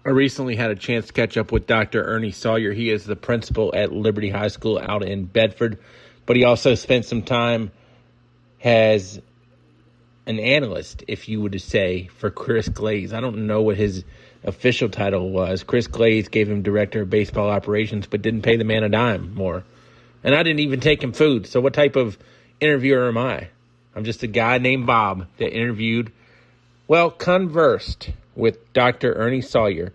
I recently had a chance to catch up with Dr. Ernie Sawyer. He is the principal at Liberty High School out in Bedford, but he also spent some time as an analyst, if you would say, for Chris Glaize. I don't know what his official title was. Chris Glaize gave him director of baseball operations, but didn't pay the man a dime more. And I didn't even take him food. So what type of interviewer am I? I'm just a guy named Bob that conversed with Dr. Ernie Sawyer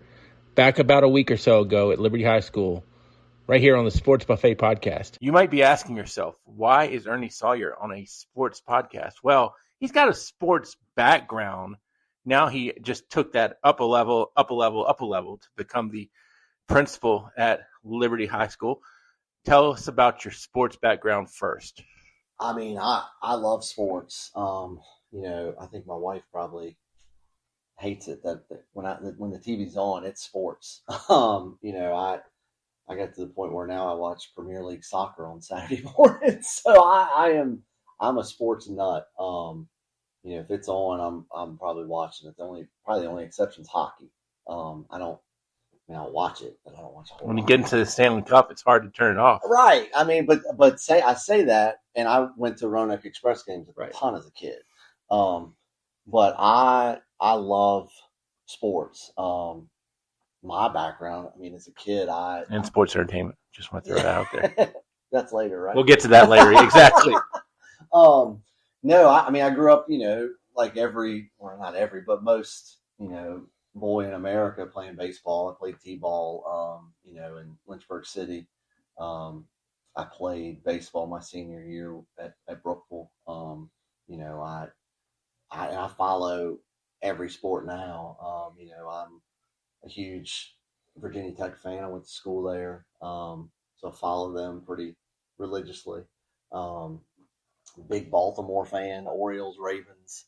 back about a week or so ago at Liberty High School, right here on the Sports Buffet podcast. You might be asking yourself, why is Ernie Sawyer on a sports podcast? Well, he's got a sports background. Now he just took that up a level to become the principal at Liberty High School. Tell us about your sports background first. I mean, I love sports. I think my wife probably hates it that when the TV's on, it's sports. I got to the point where now I watch Premier League soccer on Saturday mornings. So I'm a sports nut. If it's on, I'm probably watching it. The only exception is hockey. I'll watch it, but I don't watch it. When you get into the Stanley Cup, it's hard to turn it off. Right. I mean, but I say that, and I went to Roanoke Express games a ton as a kid. But I love sports. My background, as a kid, and sports entertainment. Just want to throw that out there. That's later, right? We'll get to that later. Exactly. No, I grew up, like not every, but most, boy in America playing baseball. I played t-ball, in Lynchburg City. I played baseball my senior year at Brookville. I follow every sport now. I'm a huge Virginia Tech fan. I went to school there. So I follow them pretty religiously. Big Baltimore fan, Orioles, Ravens.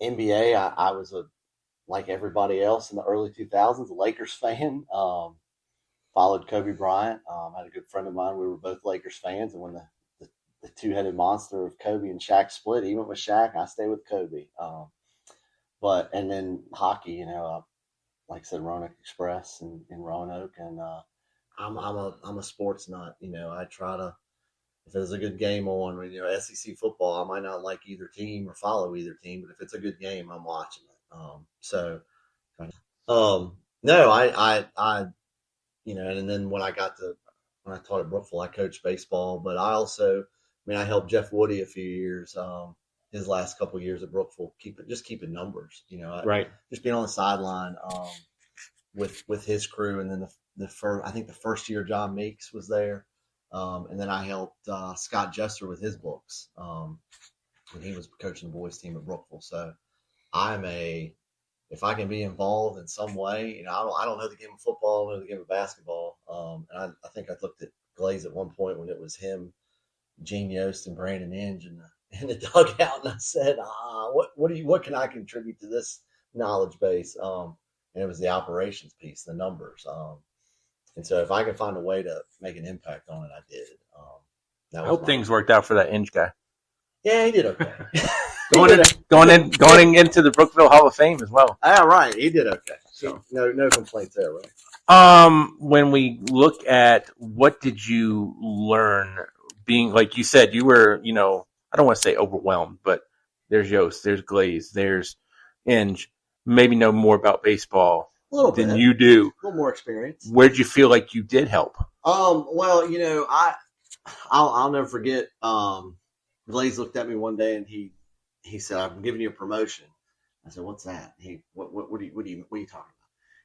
NBA, I was like everybody else in the early 2000s, a Lakers fan. Followed Kobe Bryant. Had a good friend of mine. We were both Lakers fans. And when the two-headed monster of Kobe and Shaq split, he went with Shaq. I stayed with Kobe. And then hockey, like I said, Roanoke Express in Roanoke. And I'm a sports nut. I try to, if there's a good game on, SEC football, I might not like either team or follow either team, but if it's a good game, I'm watching it. And then when I taught at Brookville, I coached baseball, but I also, I helped Jeff Woody a few years, his last couple of years at Brookville, keeping numbers, right. Just being on the sideline, with his crew. And then the first year John Meeks was there. And then I helped Scott Jester with his books when he was coaching the boys team at Brookville. So if I can be involved in some way, I don't know the game of football, I know the game of basketball. And I think I looked at Glaize at one point when it was him, Gene Yost, and Brandon Inge in the dugout, and I said, what can I contribute to this knowledge base? And it was the operations piece, the numbers. And so if I can find a way to make an impact on it, I did. I hope things worked out for that Inge guy. Yeah, he did okay. going into the Brookville Hall of Fame as well. Yeah, right. He did okay. So no complaints there, right? When we look at what did you learn being, like you said, you were, I don't want to say overwhelmed, but there's Yost, there's Glaize, there's Inge, maybe know more about baseball than you do. A little more experience. Where did you feel like you did help? Well, I'll never forget. Glaize looked at me one day and he said, "I'm giving you a promotion." I said, "What's that?" What are you talking about?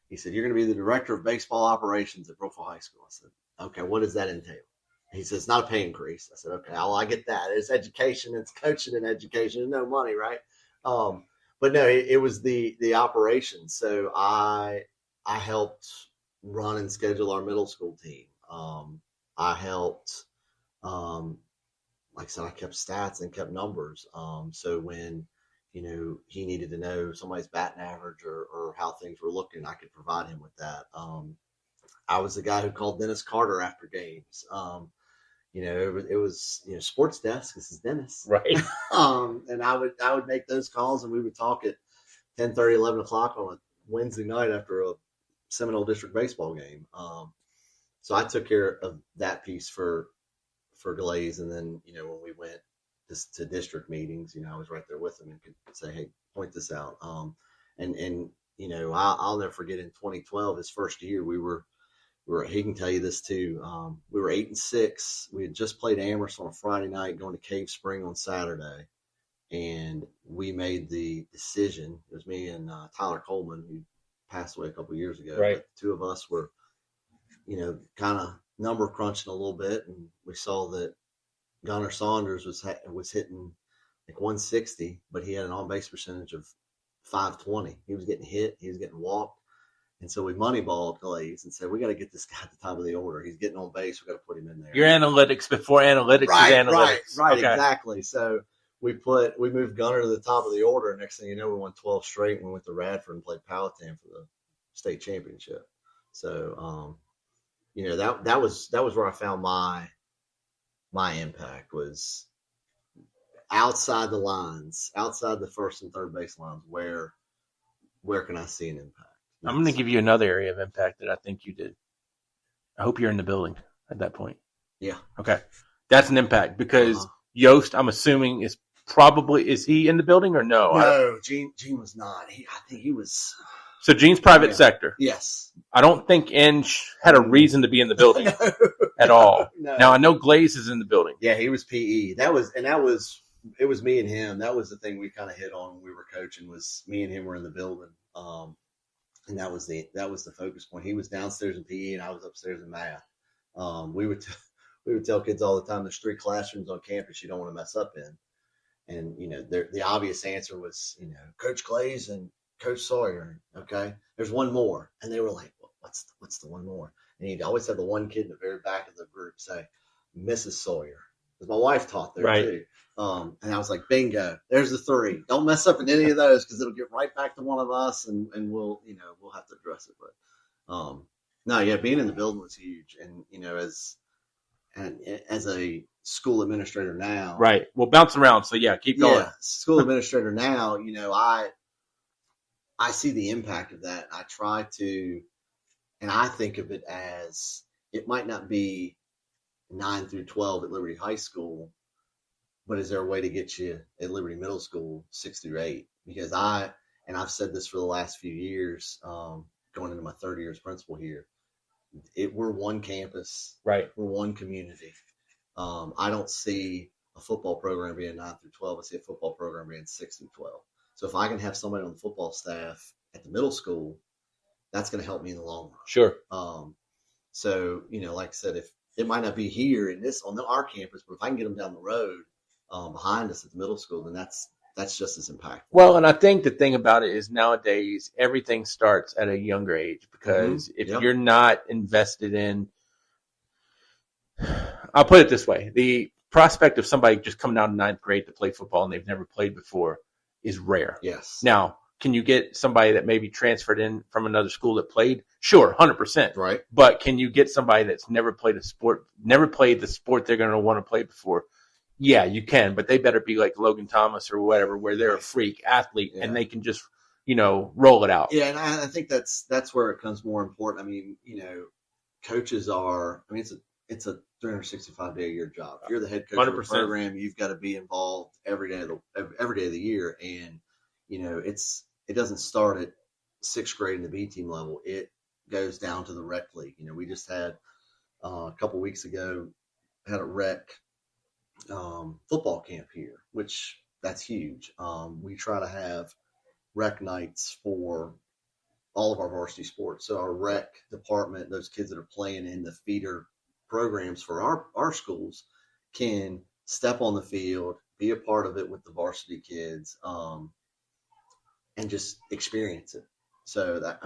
He said, "You're going to be the director of baseball operations at Brookville High School." I said, "Okay, what does that entail?" He says, "It's not a pay increase." I said, "Okay, I get that. It's education, it's coaching and education, and no money, right?" But no, it was the operations. So I helped run and schedule our middle school team. I helped, like I said, I kept stats and kept numbers. So when, he needed to know somebody's batting average or how things were looking, I could provide him with that. I was the guy who called Dennis Carter after games. It was sports desk. This is Dennis, right? And I would make those calls, and we would talk at 10:30, 11 o'clock on a Wednesday night after a Seminole District baseball game. So I took care of that piece for Glaize, and then when we went to district meetings, I was right there with him and could say, "Hey, point this out." And I'll never forget in 2012, his first year, we were he can tell you this too. We were 8-6. We had just played Amherst on a Friday night, going to Cave Spring on Saturday, and we made the decision. It was me and Tyler Coleman, who passed away a couple of years ago. Right. But the two of us were, kind of number crunching a little bit, and we saw that Gunnar Saunders was hitting like 160, but he had an on-base percentage of 520. He was getting hit. He was getting walked. And so we moneyballed Glaize and said, we got to get this guy at the top of the order. He's getting on base. We got to put him in there. Your analytics before analytics is analytics. Right, okay. Exactly. So we moved Gunnar to the top of the order. Next thing you know, we won 12 straight. And we went to Radford and played Powhatan for the state championship. So, that was where I found my impact, was outside the lines, outside the first and third base lines. Where can I see an impact? I'm going to give you another area of impact that I think you did. I hope you're in the building at that point. Yeah. Okay. That's an impact because Yost, I'm assuming, is he in the building or no? No, Gene was not. I think he was. So Gene's private sector. Yes. I don't think Inge had a reason to be in the building at all. No. Now I know Glaize is in the building. Yeah, he was PE. It was me and him. That was the thing we kind of hit on when we were coaching, was me and him were in the building. And that was the focus point. He was downstairs in PE and I was upstairs in math. We would tell kids all the time, there's 3 classrooms on campus you don't want to mess up in. And, the obvious answer was, Coach Glaize and Coach Sawyer. Okay, there's one more. And they were like, well, what's the one more? And you'd always have the one kid in the very back of the group say, Mrs. Sawyer. Because my wife taught there too. And I was like, bingo, there's the 3. Don't mess up in any of those, because it'll get right back to one of us and we'll have to address it. But being in the building was huge. And, as a school administrator now. Right. We'll bounce around. So keep going. Yeah, school administrator now, I see the impact of that. I try to, and I think of it as, it might not be 9 through 12 at Liberty High School, but is there a way to get you at Liberty Middle School 6 through 8? Because I've said this for the last few years, going into my third year as principal here, we're one campus, right? We're one community. I don't see a football program being 9 through 12. I see a football program being 6 through 12. So if I can have somebody on the football staff at the middle school, that's going to help me in the long run. Sure. So, like I said, if it might not be here on our campus, but if I can get them down the road behind us at the middle school, then that's just as impactful. Well, and I think the thing about it is nowadays everything starts at a younger age, because if you're not invested in, I'll put it this way, the prospect of somebody just coming out in 9th grade to play football and they've never played before is rare. Yes. Now, can you get somebody that maybe transferred in from another school that played? Sure, 100%. Right. But can you get somebody that's never played the sport they're going to want to play before? Yeah, you can, but they better be like Logan Thomas or whatever, where they're a freak athlete and they can just, roll it out. Yeah, and I think that's where it becomes more important. I mean, coaches are, it's a 365 day a year job. If you're the head coach 100%. Of the program, you've got to be involved every day of the year. And, it doesn't start at 6th grade in the B team level. It goes down to the rec league. We just had a couple weeks ago, had a rec football camp here, which that's huge. We try to have rec nights for all of our varsity sports. So our rec department, those kids that are playing in the feeder programs for our schools, can step on the field, be a part of it with the varsity kids, and just experience it. So that,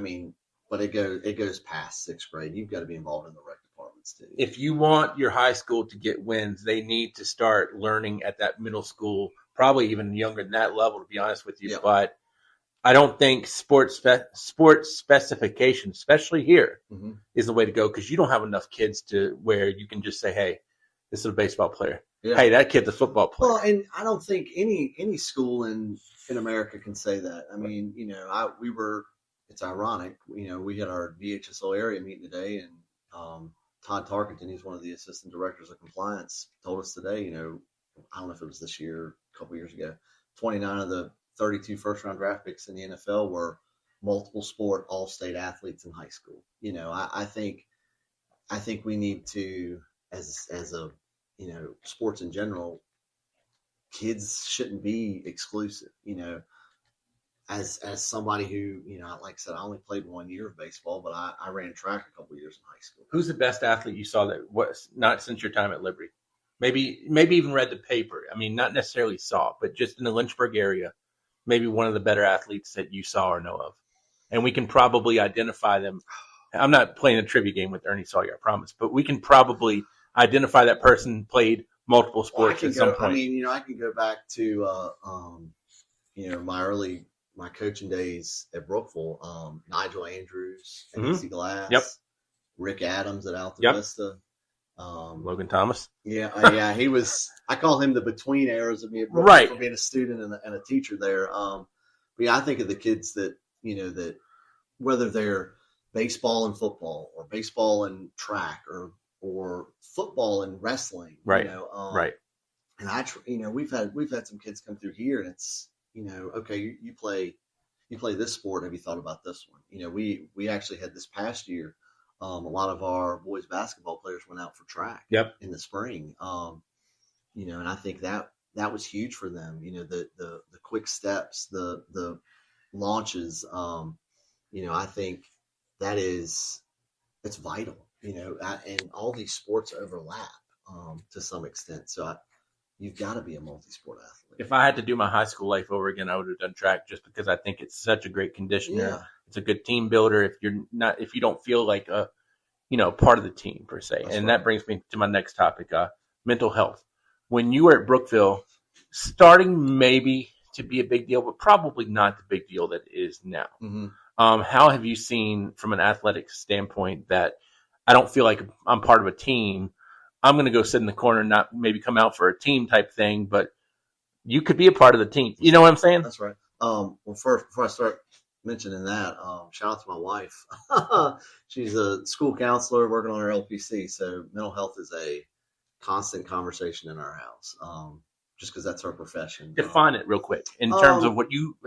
but it goes past 6th grade. You've got to be involved in the rec departments too. If you want your high school to get wins, they need to start learning at that middle school, probably even younger than that level, to be honest with you. Yeah. But I don't think sports specification, especially here, is the way to go, because you don't have enough kids to where you can just say, hey, this is a baseball player. Yeah. Hey, that kid's a football player. Well, and I don't think any school in America can say that. We were it's ironic. We had our VHSO area meeting today, and Todd Tarkenton, he's one of the assistant directors of compliance, told us today, I don't know if it was this year, a couple years ago, 29 of the 32 first-round draft picks in the NFL were multiple sport all-state athletes in high school. I think we need to, as a, sports in general, kids shouldn't be exclusive. As somebody who, like I said, I only played 1 year of baseball, but I ran track a couple years in high school. Who's the best athlete you saw that was not since your time at Liberty? Maybe even read the paper. I mean, not necessarily saw, but just in the Lynchburg area, maybe one of the better athletes that you saw or know of. And we can probably identify them. I'm not playing a trivia game with Ernie Sawyer, I promise, but we can probably identify that person played multiple sports at some point. I can go back to, my coaching days at Brookville, Nigel Andrews, Chris Glaize, Rick Adams at Alta Vista. Logan Thomas. Yeah, he was. I call him the between eras of me at Brookville, right, for being a student and a teacher there. But yeah, I think of the kids that that whether they're baseball and football, or baseball and track, or football and wrestling, right, right. And we've had some kids come through here, and it's okay, you play this sport. Have you thought about this one? We actually had this past year. A lot of our boys basketball players went out for track in the spring. And I think that was huge for them. The quick steps, the launches. I think it's vital. And all these sports overlap to some extent. So you've got to be a multi-sport athlete. If I had to do my high school life over again, I would have done track, just because I think it's such a great conditioner. Yeah. It's a good team builder. If you don't feel like a, part of the team per se. That's and right. That brings me to my next topic, mental health. When you were at Brookville, starting maybe to be a big deal, but probably not the big deal that it is now. Mm-hmm. How have you seen from an athletic standpoint that I don't feel like I'm part of a team? I'm going to go sit in the corner and not maybe come out for a team type thing, but you could be a part of the team. You know what I'm saying? That's right. Well, first, before I start mentioning that, shout out to my wife. She's a school counselor working on her LPC. So mental health is a constant conversation in our house, just because that's our profession. Define it real quick in terms of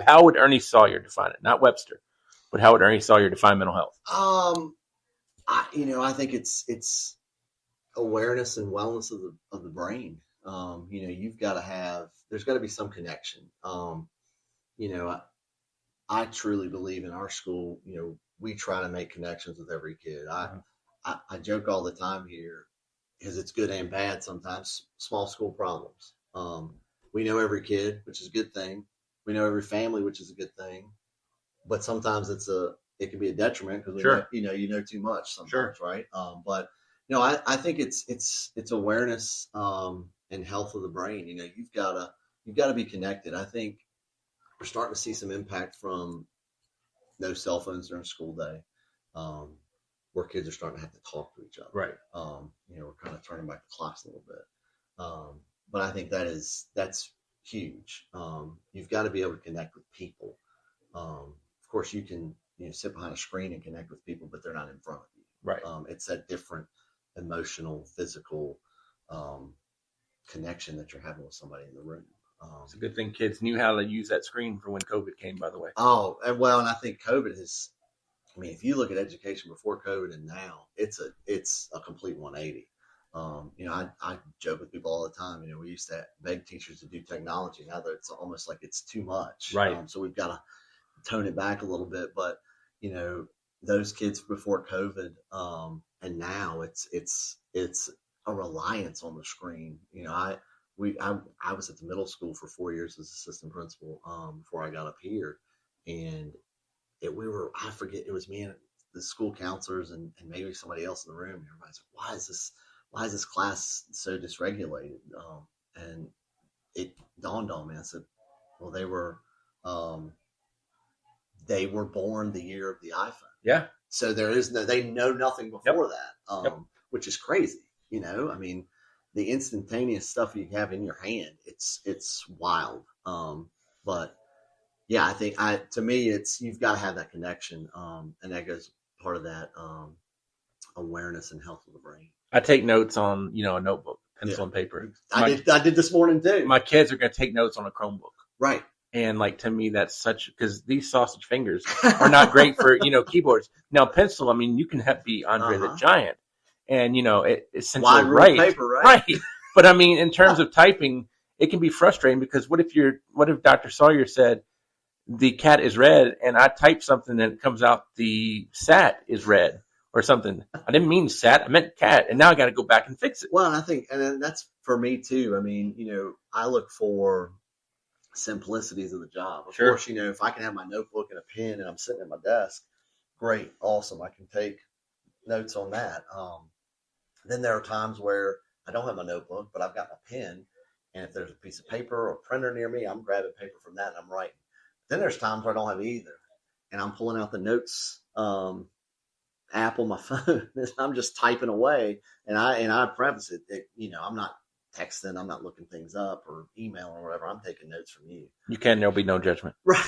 how would Ernie Sawyer define it? Not Webster, but how would Ernie Sawyer define mental health? I think it's awareness and wellness of the brain. You've got to there's got to be some connection. I truly believe in our school, we try to make connections with every kid. I joke all the time here, because it's good and bad sometimes, small school problems. We know every kid, which is a good thing. We know every family, which is a good thing. But sometimes it can be a detriment, because you know too much sometimes, right? But I think it's awareness and health of the brain. You've got to be connected. I think we're starting to see some impact from no cell phones during school day, where kids are starting to have to talk to each other. Right. We're kind of turning back the clocks a little bit. But I think that's huge. You've got to be able to connect with people. Of course, you can sit behind a screen and connect with people, but they're not in front of you. Right. It's that different emotional, physical connection that you're having with somebody in the room. It's a good thing kids knew how to use that screen for when COVID came, by the way. Oh, well, and I think COVID if you look at education before COVID and now, it's a complete 180. I joke with people all the time. We used to beg teachers to do technology. Now that it's almost like it's too much. Right. So we've got to tone it back a little bit. But, those kids before COVID, and now it's a reliance on the screen. I was at the middle school for 4 years as assistant principal before I got up here, and I forget, it was me and the school counselors and maybe somebody else in the room. Everybody's like, why is this class so dysregulated? And it dawned on me. I said, well, they were born the year of the iPhone. Yeah. So they know nothing before that, which is crazy. The instantaneous stuff you have in your hand, it's wild. But yeah, I think to me, it's, you've got to have that connection. And that goes part of that, awareness and health of the brain. I take notes on, a notebook, pencil and paper. I did this morning too. My kids are going to take notes on a Chromebook. Right. And to me, that's because these sausage fingers are not great for, keyboards. Now, pencil, I mean, you can be Andre the Giant and, it's essentially right. Paper, right. But I mean, in terms of typing, it can be frustrating because what if Dr. Sawyer said the cat is red and I type something and it comes out the sat is red or something. I didn't mean sat, I meant cat. And now I got to go back and fix it. Well, and I think, and that's for me too. I mean, I look for simplicities of the job. Of course, if I can have my notebook and a pen and I'm sitting at my desk, great, awesome. I can take notes on that. Then there are times where I don't have my notebook, but I've got my pen. And if there's a piece of paper or printer near me, I'm grabbing paper from that and I'm writing. Then there's times where I don't have either. And I'm pulling out the notes app on my phone and I'm just typing away. And I preface it that, I'm not texting, I'm not looking things up or emailing or whatever. I'm taking notes from you. There'll be no judgment. Right.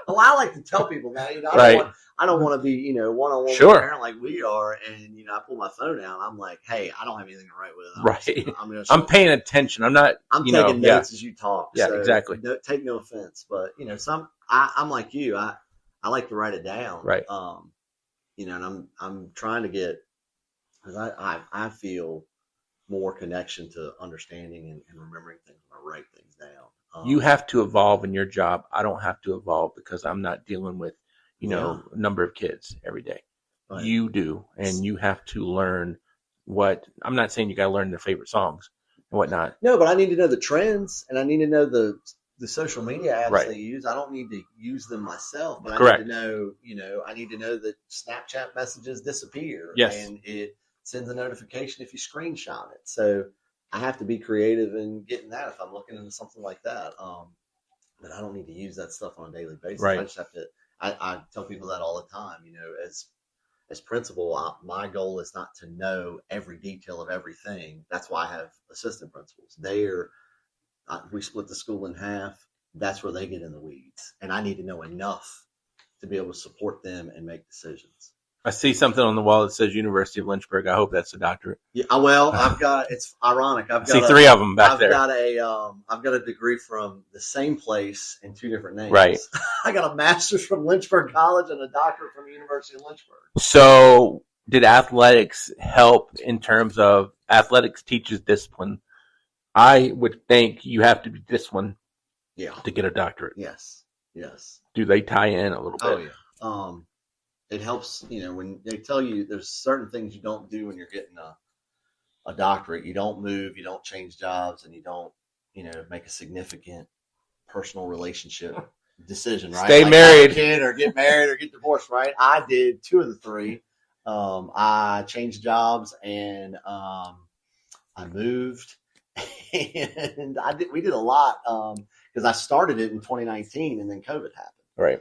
Well, I like to tell people now, I don't want to be, one-on-one with a parent like we are. And, I pull my phone out. I'm like, hey, I don't have anything to write with. I'm paying attention. I'm not, I'm taking notes as you talk. Yeah, so exactly. Take no offense, but I'm like you, I like to write it down. Right. And I'm trying to get, because I feel more connection to understanding and remembering things when I write things down. You have to evolve in your job. I don't have to evolve because I'm not dealing with, a number of kids every day. Right. You do, and you have to learn I'm not saying you got to learn their favorite songs and whatnot. No, but I need to know the trends and I need to know the social media apps they use. I don't need to use them myself, but I need to know, I need to know that Snapchat messages disappear. Yes. And it sends a notification if you screenshot it. So I have to be creative in getting that if I'm looking into something like that. But I don't need to use that stuff on a daily basis. Right. I just have to, I tell people that all the time, as principal, my goal is not to know every detail of everything. That's why I have assistant principals. We split the school in half. That's where they get in the weeds. And I need to know enough to be able to support them and make decisions. I see something on the wall that says University of Lynchburg. I hope that's a doctorate. Yeah, well, it's ironic. I see three of them back there. I've got a degree from the same place in two different names. Right. I got a master's from Lynchburg College and a doctorate from the University of Lynchburg. So did athletics help in terms of athletics teaches discipline? I would think you have to be disciplined to get a doctorate. Yes. Do they tie in a little bit? Oh, yeah. It helps, when they tell you there's certain things you don't do when you're getting a doctorate. You don't move, you don't change jobs, and you don't, make a significant personal relationship decision, right? Stay married. Have a kid or get married or get divorced, right? I did two of the three. I changed jobs and I moved. And we did a lot because I started it in 2019 and then COVID happened. Right.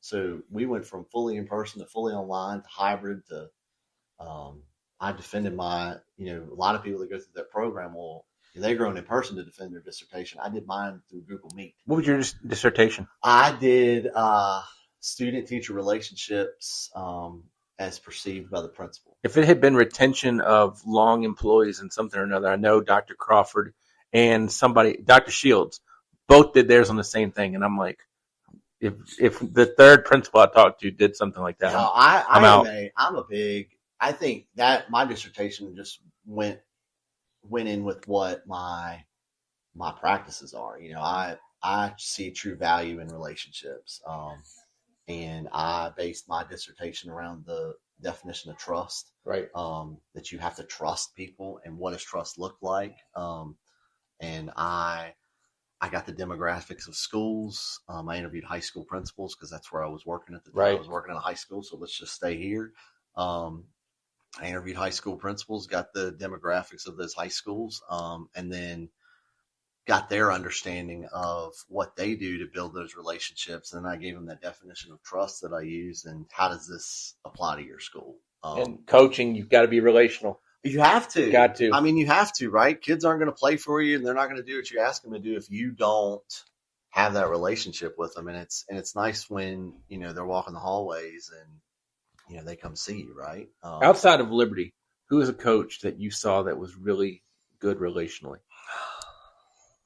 So we went from fully in person to fully online to hybrid to, I defended a lot of people that go through that program, they're going in person to defend their dissertation. I did mine through Google Meet. What was your dissertation? I did, student-teacher relationships, as perceived by the principal. If it had been retention of long employees and something or another, I know Dr. Crawford and Dr. Shields, both did theirs on the same thing. And I'm like, if the third principal I talked to did something like that, I'm out. I think that my dissertation just went in with what my practices are. I see true value in relationships. And I based my dissertation around the definition of trust. Right. That you have to trust people and what does trust look like. And I got the demographics of schools. I interviewed high school principals because that's where I was working at the time. Right. I was working in a high school, so let's just stay here. I interviewed high school principals, got the demographics of those high schools, and then got their understanding of what they do to build those relationships. And I gave them that definition of trust that I used and how does this apply to your school? And coaching, you've got to be relational. You have to. Got to. I mean, you have to, right? Kids aren't going to play for you and they're not going to do what you ask them to do if you don't have that relationship with them. And it's nice when, they're walking the hallways and, they come see you, right? Outside of Liberty, who is a coach that you saw that was really good relationally?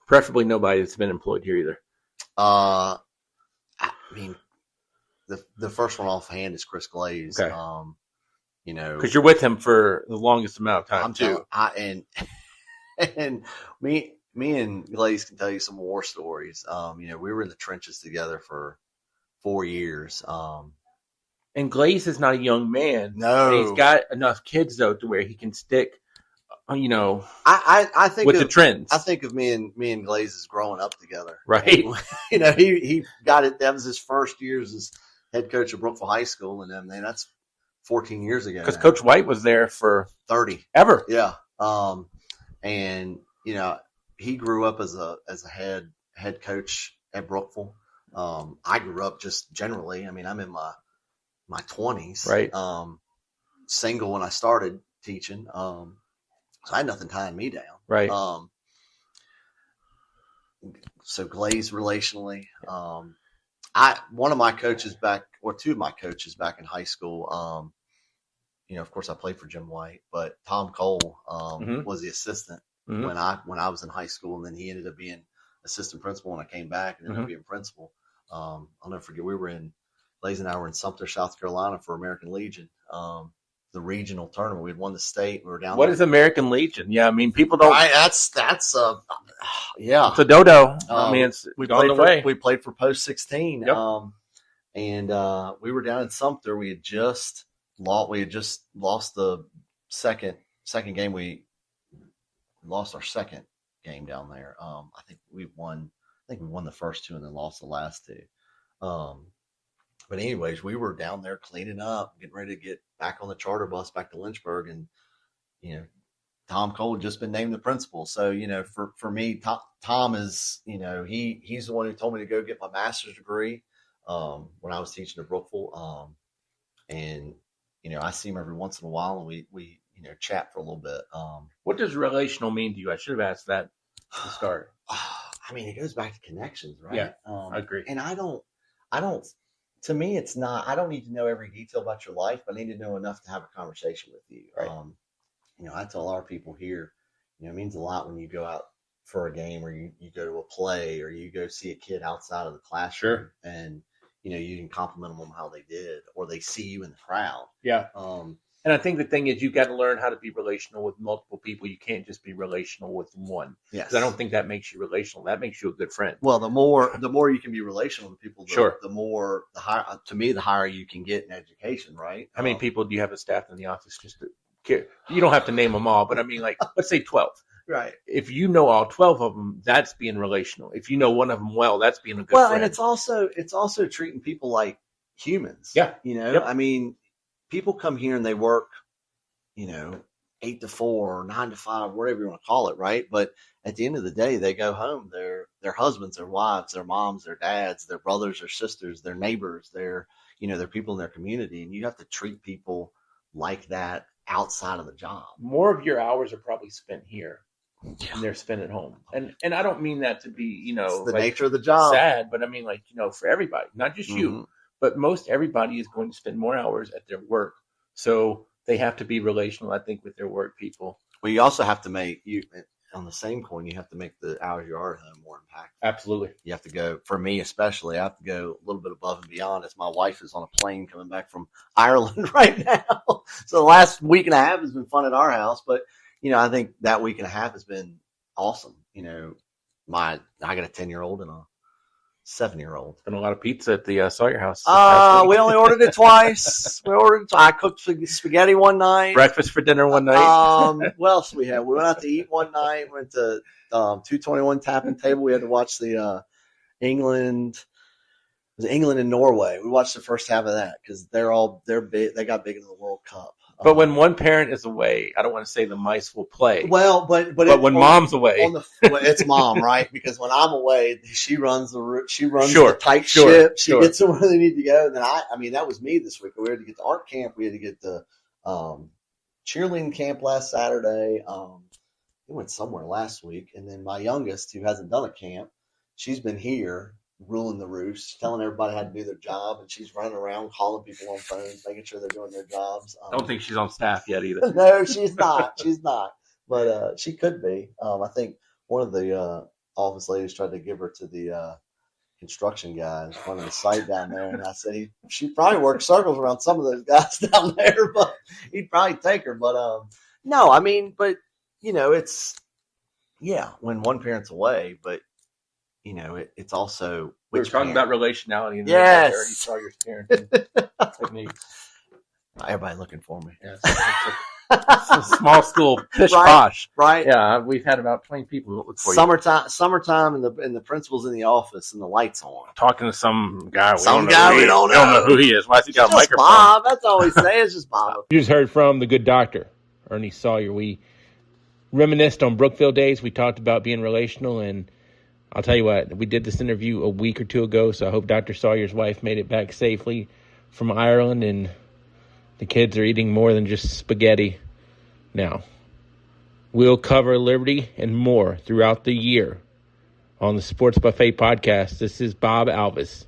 Preferably nobody that's been employed here either. I mean, the first one offhand is Chris Glaize. Okay. Because you're with him for the longest amount of time too. And me and Glaize can tell you some war stories. We were in the trenches together for 4 years. And Glaize is not a young man. No, and he's got enough kids though to where he can stick. I think with the trends. I think of me and Glaize as growing up together, right? And, he got it. That was his first years as head coach of Brookville High School, and then that's 14 years ago. Because Coach White was there for 30 ever. Yeah. And he grew up as a head coach at Brookville. I grew up just generally. I mean, I'm in my 20s, right? Single when I started teaching. So I had nothing tying me down. Right. So Glaize relationally, one of my coaches two of my coaches back in high school, of course I played for Jim White, but Tom Cole, was the assistant when I was in high school, and then he ended up being assistant principal when I came back and ended up being principal. I'll never forget, Glaize and I were in Sumter, South Carolina for American Legion. The regional tournament. We had won the state. We were down. What is American Legion? Yeah, I mean, people don't. That's yeah. It's a dodo. I mean, we've gone the way. We played for Post 16. Yep. And we were down in Sumter. We had just lost the second game. We lost our second game down there. I think we won the first two and then lost the last two. But anyways, we were down there cleaning up, getting ready to get back on the charter bus back to Lynchburg. And, Tom Cole had just been named the principal. So, for me, Tom is, he's the one who told me to go get my master's degree when I was teaching at Brookville. And, I see him every once in a while, and we chat for a little bit. What does relational mean to you? I should have asked that to start. I mean, it goes back to connections, right? Yeah, I agree. And I don't, to me, it's not, I don't need to know every detail about your life, but I need to know enough to have a conversation with you. Right. I tell our people here, it means a lot when you go out for a game, or you go to a play, or you go see a kid outside of the classroom. Sure. And, you can compliment them on how they did, or they see you in the crowd. Yeah. And I think the thing is, you've got to learn how to be relational with multiple people. You can't just be relational with one. Yes. 'Cause I don't think that makes you relational. That makes you a good friend. Well, the more you can be relational with people, Sure. the higher, to me, the higher you can get in education, right? How many people do you have a staff in the office just to care? You don't have to name them all, but I mean, like, let's say 12. Right. If you know all 12 of them, that's being relational. If you know one of them well, that's being a good friend. And it's also treating people like humans. Yeah. Yep. I mean, people come here and they work, 8 to 4 or 9 to 5, whatever you want to call it, right? But at the end of the day, they go home. Their husbands, their wives, their moms, their dads, their brothers, their sisters, their neighbors, their people in their community, and you have to treat people like that outside of the job. More of your hours are probably spent here than they're spent at home, and I don't mean that to be it's the nature of the job sad, but I mean, like, for everybody, not just you, but most everybody is going to spend more hours at their work, so they have to be relational, I think, with their work people. Well, you also have to make on the same coin, you have to make the hours you are at home more impactful. Absolutely. You have to go, for me especially, I have to go a little bit above and beyond, as my wife is on a plane coming back from Ireland right now. So the last week and a half has been fun at our house, but I think that week and a half has been awesome. I got a 10-year-old and a 7-year-old. Been a lot of pizza at the Sawyer house. We only ordered it twice. I cooked spaghetti one night. Breakfast for dinner one night. What else we had? We went out to eat one night. Went to 221 tapping table. We had to watch the England and Norway. We watched the first half of that because they're big. They got big in the World Cup. But when one parent is away, I don't want to say the mice will play. Well, but when mom's away, it's mom, right? Because when I'm away, she runs the tight ship. She gets them where they need to go. And then I mean, that was me this week. We had to get to art camp. We had to get to cheerleading camp last Saturday. We went somewhere last week, and then my youngest, who hasn't done a camp, she's been here ruling the roost, telling everybody how to do their job, and she's running around calling people on phones, making sure they're doing their jobs. I don't think she's on staff yet either. No, she's not. She's not. But she could be. I think one of the office ladies tried to give her to the construction guys running the site down there, and I said she probably worked circles around some of those guys down there, but he'd probably take her. But no, I mean, but it's when one parent's away, but it's also We were talking about relationality and yes, Ernie Sawyer's parenting technique. Everybody looking for me. Yes. It's a small school, pish posh. Right. Yeah, we've had about 20 people look for Summertime, and the principal's in the office and the lights on. Talking to some guy. We don't know who he is. Why has he got a microphone? Bob. That's all we say. It's just Bob. You just heard from the good doctor, Ernie Sawyer. We reminisced on Brookville days. We talked about being relational, and I'll tell you what, we did this interview a week or two ago, so I hope Dr. Sawyer's wife made it back safely from Ireland, and the kids are eating more than just spaghetti now. We'll cover Liberty and more throughout the year on the Sports Buffet podcast. This is Bob Alvis.